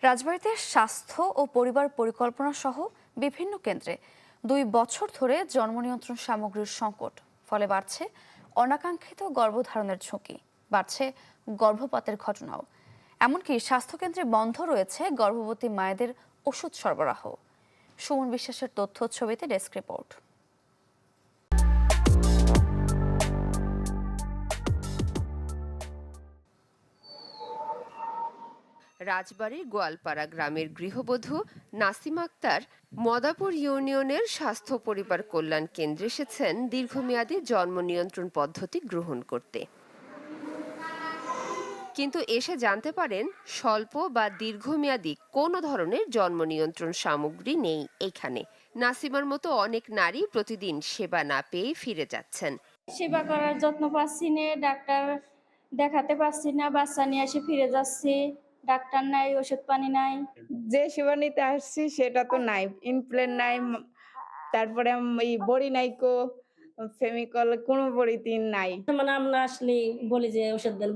রাজবাড়ীতে স্বাস্থ্য ও পরিবার পরিকল্পনা সহ বিভিন্ন কেন্দ্রে 2 বছর ধরে জন্ম নিয়ন্ত্রণ সামগ্রীর সংকট, ফলে বাড়ছে অনাকাঙ্ক্ষিত গর্ভধারণের ঝুঁকি, বাড়ছে গর্ভপাতের ঘটনাও। এমনকি স্বাস্থ্যকেন্দ্রে বন্ধ রয়েছে গর্ভবতী মায়েদের ওষুধ সরবরাহ। সুমন বিশ্বাসের তথ্য ছবিতে ডেস্ক রিপোর্ট। রাজবাড়ীর গোয়ালপাড়া গ্রামের গৃহবধূ নাসিমা আক্তার মদাপুর ইউনিয়নের স্বাস্থ্য পরিবার কল্যাণ কেন্দ্রে এসেছেন দীর্ঘমেয়াদী জন্ম নিয়ন্ত্রণ পদ্ধতি গ্রহণ করতে। কিন্তু এসে জানতে পারেন স্বল্প বা দীর্ঘমেয়াদী কোনো ধরনের জন্ম নিয়ন্ত্রণ সামগ্রী নেই এখানে। নাসিমার মতো অনেক নারী প্রতিদিন সেবা না পেয়ে ফিরে যাচ্ছেন। সেবা করার যত্ন পাচ্ছি না, ডাক্তার দেখাতে পারছি না, বাচ্চা নিয়ে এসে ফিরে যাচ্ছি, ডাক্তার নাই, ওষুধ পানি নাই। যে সেবা নিতে আসছি সেটা তো নাই, ইনফ্লুয়েন নাই, তারপরে এই বড়ি নাইকো, ফেমিকল কোনো বড়িতে নাই। মানে আমরা আসলে বলি যে ওষুধ দেন,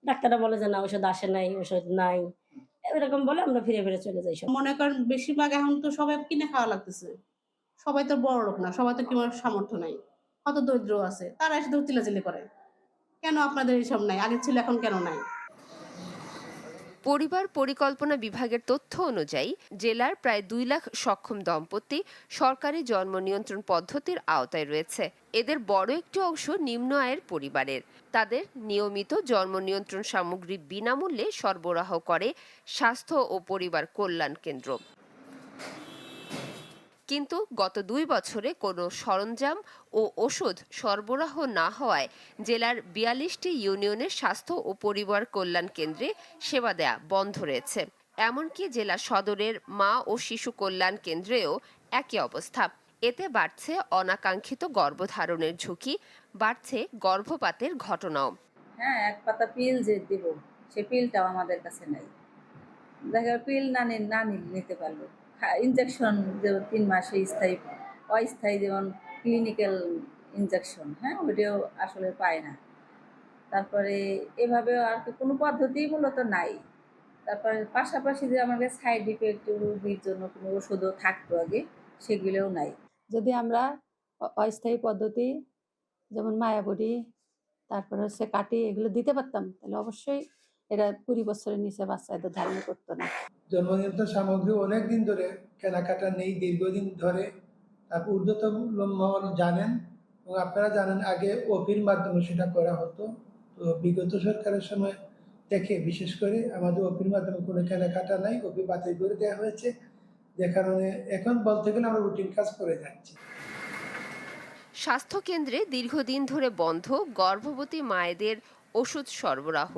ডাক্তাররা বলে যে না ওষুধ আসে নাই, ওষুধ নাই, এরকম বলে আমরা ফিরে ফিরে চলে যাই। মনে করেন বেশিরভাগ এখন তো সবাই কিনে খাওয়া লাগতেছে, সবাই তো বড় লোক না, সবাই তো কেমন সামর্থ্য নাই, কত দরিদ্র আছে, তারা এসে তো চিল্লাচিল্লি করে। কেন আপনাদের এইসব নাই, আগে ছিল এখন কেন নাই? পরিবার পরিকল্পনা বিভাগের তথ্য অনুযায়ী জেলার প্রায় 2 লাখ সক্ষম দম্পতি সরকারি জন্ম নিয়ন্ত্রণ পদ্ধতির আওতায় রয়েছে। এদের বড় একটি অংশ নিম্ন আয়ের পরিবারের। তাদের নিয়মিত জন্ম নিয়ন্ত্রণ সামগ্রী বিনামূল্যে সরবরাহ করে স্বাস্থ্য ও পরিবার কল্যাণ কেন্দ্র। কিন্তু গত 2 বছরে কোনো সরঞ্জাম ও ওষুধ সরবরাহ না হওয়ায় জেলার 42টি ইউনিয়নের স্বাস্থ্য ও পরিবার কল্যাণ কেন্দ্রে সেবা দেয়া বন্ধ রয়েছে। এমনকি জেলা সদরের মা ও শিশু কল্যাণ কেন্দ্রেও একই অবস্থা। এতে বাড়ছে অনাকাঙ্ক্ষিত গর্ভধারণের ঝুঁকি, বাড়ছে গর্ভপাতের ঘটনাও। হ্যাঁ, এক পাতা পিল যে দিব, সে পিলটাও আমাদের কাছে নাই। দেখা পিল না নিতে পারলো। ইনজেকশন যেমন 3 মাসে স্থায়ী, অস্থায়ী যেমন ক্লিনিক্যাল ইনজেকশন, হ্যাঁ, ওইটাও আসলে পায় না। তারপরে এভাবে আর কোনো পদ্ধতিই মূলত নাই। তারপরে পাশাপাশি যে আমাদের সাইড ইফেক্ট রোগীর জন্য কোনো ওষুধও থাকতো আগে, সেগুলোও নাই। যদি আমরা অস্থায়ী পদ্ধতি যেমন মায়াবড়ি, তারপরে হচ্ছে কাটি, এগুলো দিতে পারতাম, তাহলে অবশ্যই এরা 20 বছরের নিচে বাচ্চা এদের ধারণ করতো না। জন্ম নিয়ন্ত্রণ সামগ্রী অনেকদিন ধরে কেনাকাটা নেই, দীর্ঘদিন ধরে। তারপর ঊর্ধ্বতন মহল জানেন এবং আপনারা জানেন, আগে ওপির মাধ্যমে সেটা করা হতো। তো বিগত সরকারের সময় থেকে বিশেষ করে আমাদের ওপির মাধ্যমে কোনো কেনাকাটা নাই, ওপি বাতিল করে দেওয়া হয়েছে, যে কারণে এখন বলতে গেলে আমরা রুটিন কাজ করে যাচ্ছি। স্বাস্থ্যকেন্দ্রে দীর্ঘদিন ধরে বন্ধ গর্ভবতী মায়েদের ওষুধ সরবরাহ।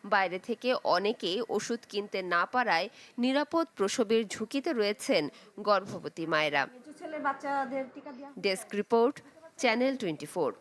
বাইরে থেকে অনেকে ওষুধ কিনতে না পারায় নিরাপদ প্রসবের ঝুঁকিতে রয়েছেন গর্ভবতী মায়েরা। Desk report, channel 24।